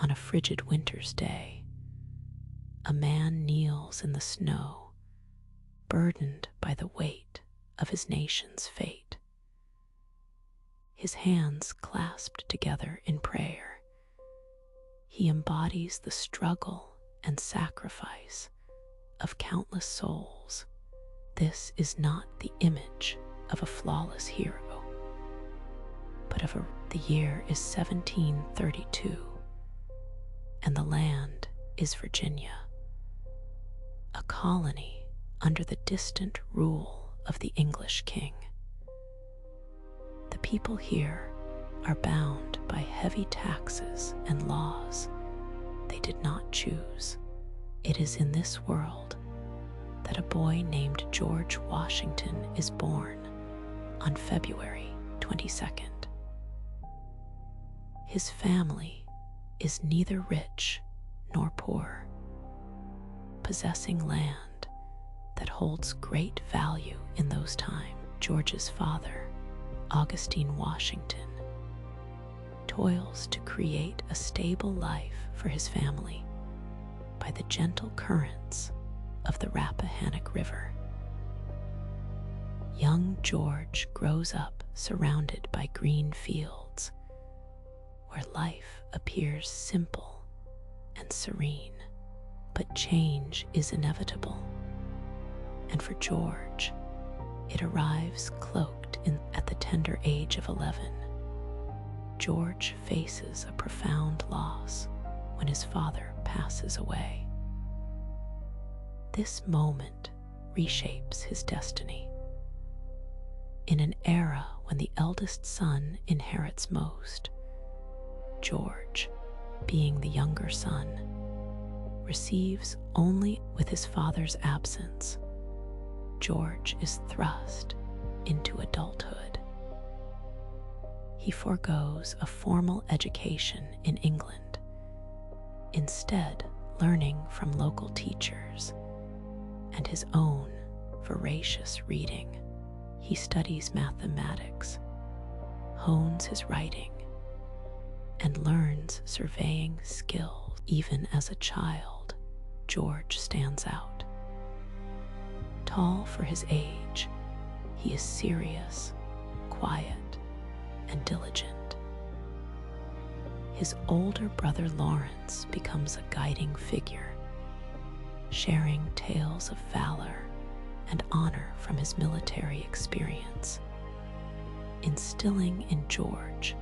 on a frigid winter's day, a man kneels in the snow, burdened by the weight of his nation's fate. His hands clasped together in prayer, he embodies the struggle and sacrifice of countless souls. This is not the image of a flawless hero, but the year is 1732, and the land is Virginia, a colony under the distant rule of the English king. The people here are bound by heavy taxes and laws they did not choose. It is in this world that a boy named George Washington is born on February 22nd. His family is neither rich nor poor, possessing land that holds great value in those times. George's father, Augustine Washington, toils to create a stable life for his family by the gentle currents of the Rappahannock River. Young George grows up surrounded by green fields, where life appears simple and serene, but change is inevitable. And for George, it arrives cloaked at the tender age of 11. George faces a profound loss when his father passes away. This moment reshapes his destiny. In an era when the eldest son inherits most, George, being the younger son, receives only. With his father's absence, George is thrust into adulthood. He forgoes a formal education in England, instead learning from local teachers and his own voracious reading. He studies mathematics, hones his writing, and learns surveying skills. Even as a child, George stands out. Tall for his age, he is serious, quiet, and diligent. His older brother Lawrence becomes a guiding figure, sharing tales of valor and honor from his military experience, instilling in George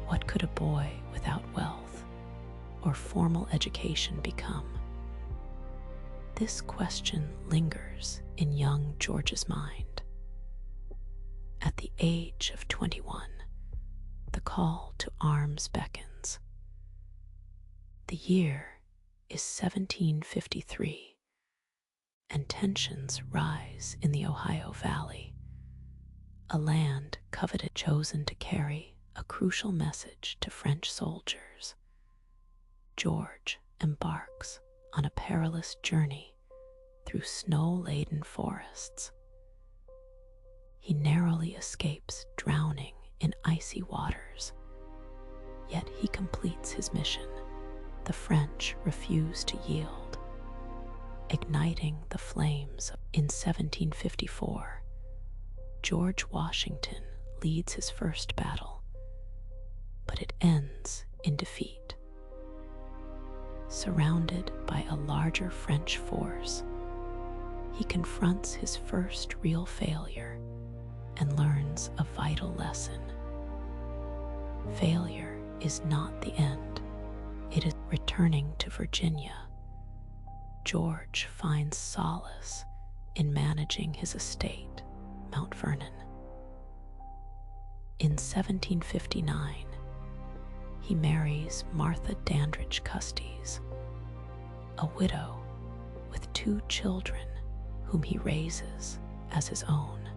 what could a boy without wealth or formal education become. This question lingers in young George's mind. At the age of 21, the call to arms beckons. The year is 1753, and tensions rise in the Ohio Valley, a land coveted, chosen to carry a crucial message to French soldiers. George embarks on a perilous journey through snow-laden forests. He narrowly escapes drowning in icy waters, yet he completes his mission. The French refuse to yield, igniting the flames. In 1754, George Washington leads his first battle, but it ends in defeat. Surrounded by a larger French force, he confronts his first real failure and learns a vital lesson. Failure is not the end. It is. Returning to Virginia, George finds solace in managing his estate, Mount Vernon. In 1759, he marries Martha Dandridge Custis, a widow with 2 children whom he raises as his own,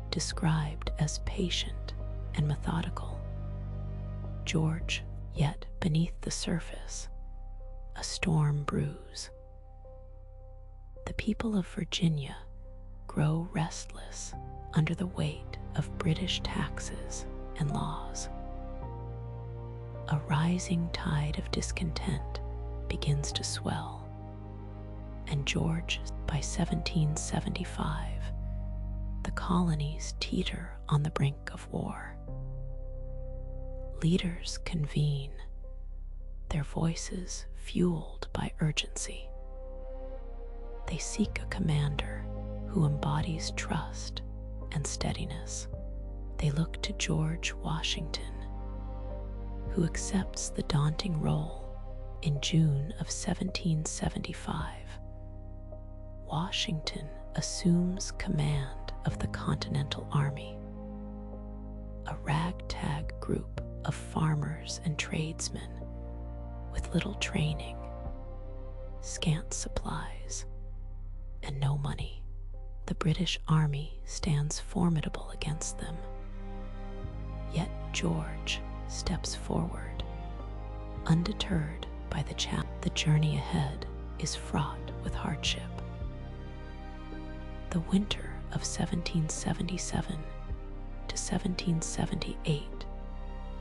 described as patient and methodical. George, yet beneath the surface, a storm brews. The people of Virginia grow restless under the weight of British taxes and laws. A rising tide of discontent begins to swell, and George, by 1775, the colonies teeter on the brink of war. Leaders convene, their voices fueled by urgency. They seek a commander who embodies trust and steadiness. They look to George Washington, who accepts the daunting role in June of 1775. Washington assumes command of the Continental Army, a ragtag group of farmers and tradesmen with little training, scant supplies, and no money. The British Army stands formidable against them. Yet George steps forward, undeterred by the challenge. The journey ahead is fraught with hardship. The winter of 1777 to 1778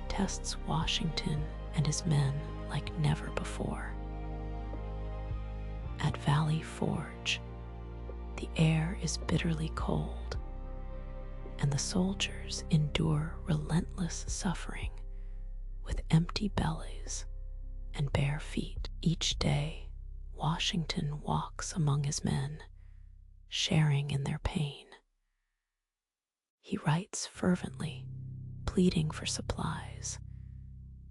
tests Washington and his men like never before. At Valley Forge, the air is bitterly cold, and the soldiers endure relentless suffering with empty bellies and bare feet. Each day, Washington walks among his men, sharing in their pain. He writes fervently, pleading for supplies,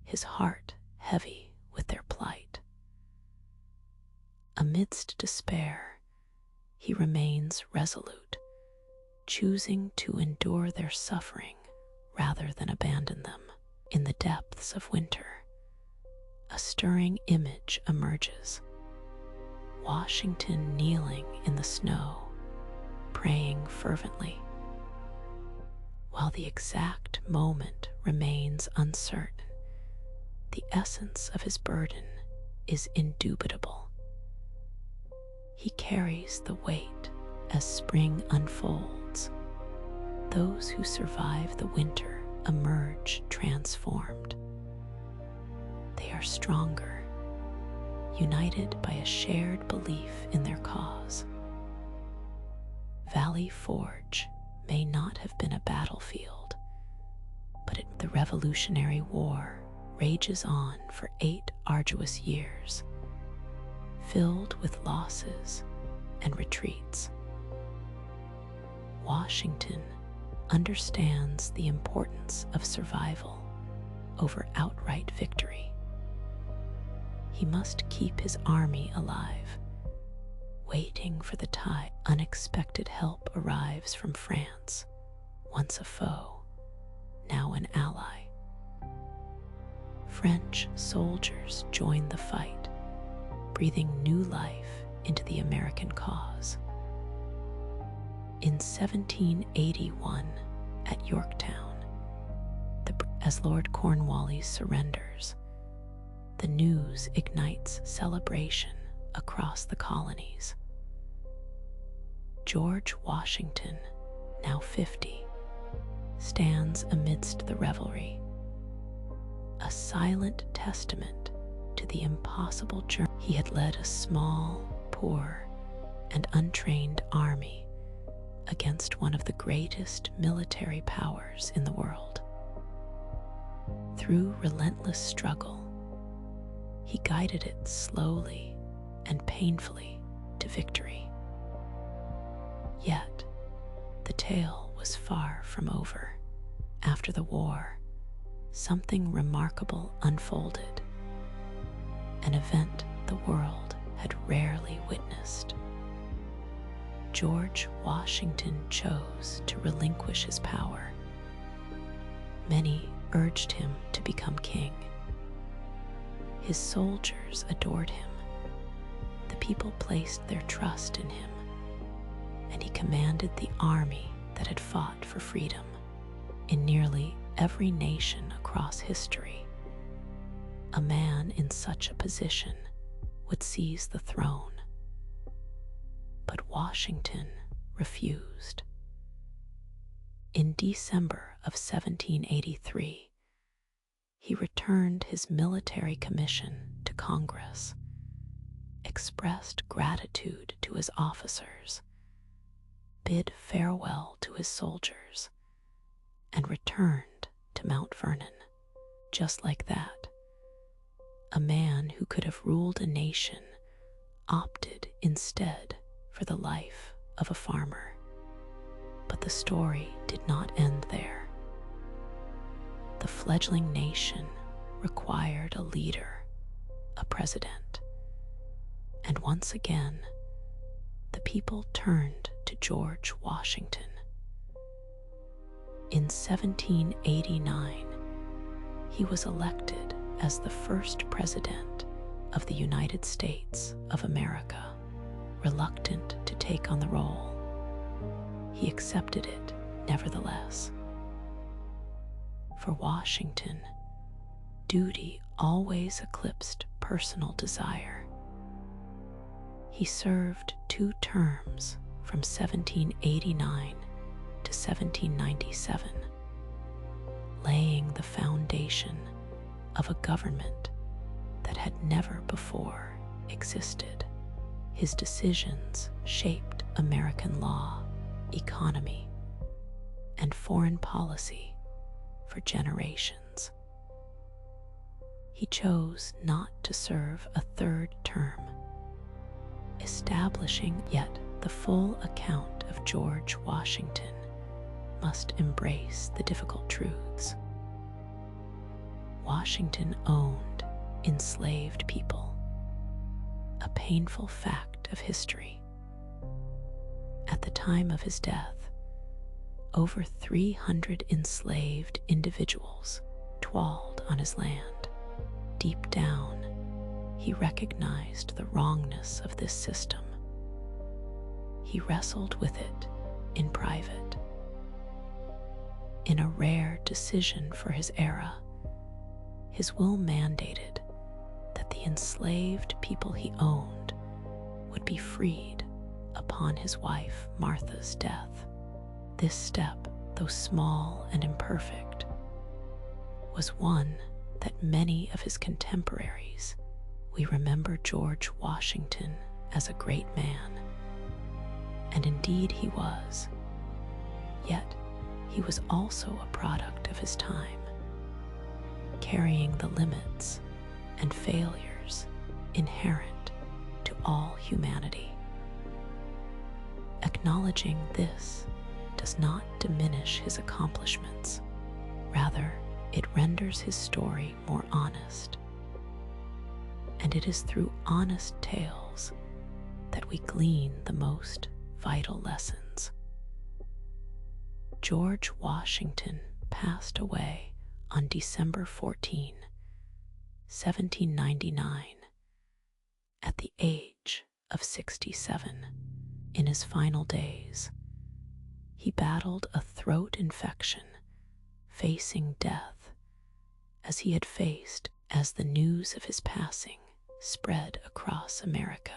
his heart heavy with their plight. Amidst despair, he remains resolute, choosing to endure their suffering rather than abandon them. In the depths of winter, a stirring image emerges. Washington kneeling in the snow, praying fervently. While the exact moment remains uncertain, the essence of his burden is indubitable. He carries the weight as spring unfolds. Those who survive the winter emerge transformed. They are stronger, united by a shared belief in their cause. Valley Forge may not have been a battlefield, but the Revolutionary War rages on for 8 arduous years, filled with losses and retreats. Washington understands the importance of survival over outright victory. He must keep his army alive, waiting for the tide. Unexpected help arrives from France, once a foe, now an ally. French soldiers join the fight, breathing new life into the American cause. In 1781, at Yorktown, as Lord Cornwallis surrenders, the news ignites celebration across the colonies. George Washington, now 50, stands amidst the revelry, a silent testament to the impossible journey. He had led a small, poor, and untrained army against one of the greatest military powers in the world. Through relentless struggle, he guided it slowly and painfully to victory. Yet, the tale was far from over. After the war, something remarkable unfolded, an event the world had rarely witnessed. George Washington chose to relinquish his power. Many urged him to become king. His soldiers adored him. The people placed their trust in him, and he commanded the army that had fought for freedom. In nearly every nation across history, a man in such a position would seize the throne. But Washington refused. In December of 1783, he returned his military commission to Congress, expressed gratitude to his officers, bid farewell to his soldiers, and returned to Mount Vernon. Just like that, a man who could have ruled a nation opted instead for the life of a farmer. But the story did not end there. The fledgling nation required a leader, a president, and once again, the people turned to George Washington. In 1789, he was elected as the first president of the United States of America. Reluctant to take on the role, he accepted it nevertheless. For Washington, duty always eclipsed personal desire. He served 2 terms from 1789 to 1797, laying the foundation of a government that had never before existed. His decisions shaped American law, economy, and foreign policy for generations. He chose not to serve a 3rd term, establishing yet the full account of George Washington must embrace the difficult truths. Washington owned enslaved people, a painful fact of history. At the time of his death, over 300 enslaved individuals dwelled on his land. Deep down, he recognized the wrongness of this system. He wrestled with it in private. In a rare decision for his era, his will mandated that the enslaved people he owned would be freed upon his wife Martha's death. This step, though small and imperfect, was one that many of his contemporaries we remember George Washington as a great man. And indeed he was. Yet he was also a product of his time, carrying the limits and failures inherent to all humanity. Acknowledging this does not diminish his accomplishments. Rather, it renders his story more honest. And it is through honest tales that we glean the most vital lessons. George Washington passed away on December 14, 1799, at the age of 67. In his final days, he battled a throat infection, facing death as he had faced as the news of his passing spread across America,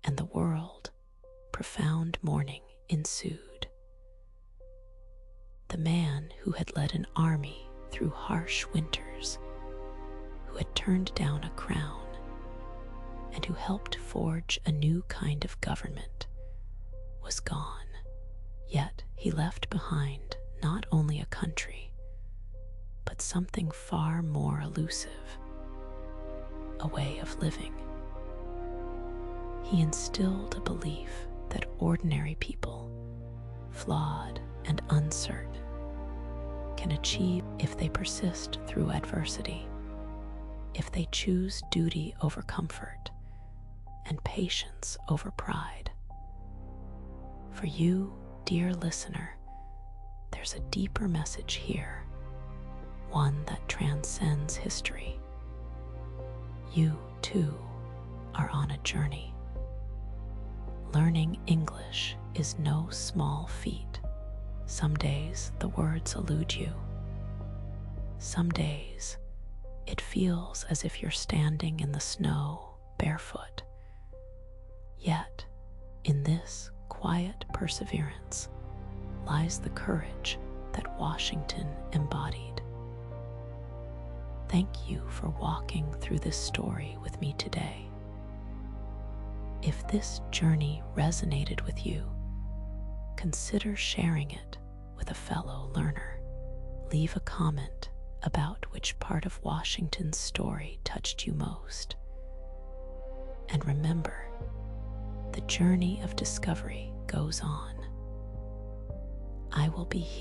and the world, profound mourning ensued. The man who had led an army through harsh winters, who had turned down a crown, and who helped forge a new kind of government, was gone. Yet he left behind not only a country, but something far more elusive, a way of living. He instilled a belief that ordinary people, flawed and uncertain, can achieve if they persist through adversity, if they choose duty over comfort and patience over pride. For you, dear listener, there's a deeper message here, one that transcends history. You, too, are on a journey. Learning English is no small feat. Some days the words elude you. Some days it feels as if you're standing in the snow barefoot. Yet, in this quiet perseverance lies the courage that Washington embodied. Thank you for walking through this story with me today. If this journey resonated with you, consider sharing it with a fellow learner. Leave a comment about which part of Washington's story touched you most. And remember, the journey of discovery goes on. I will be here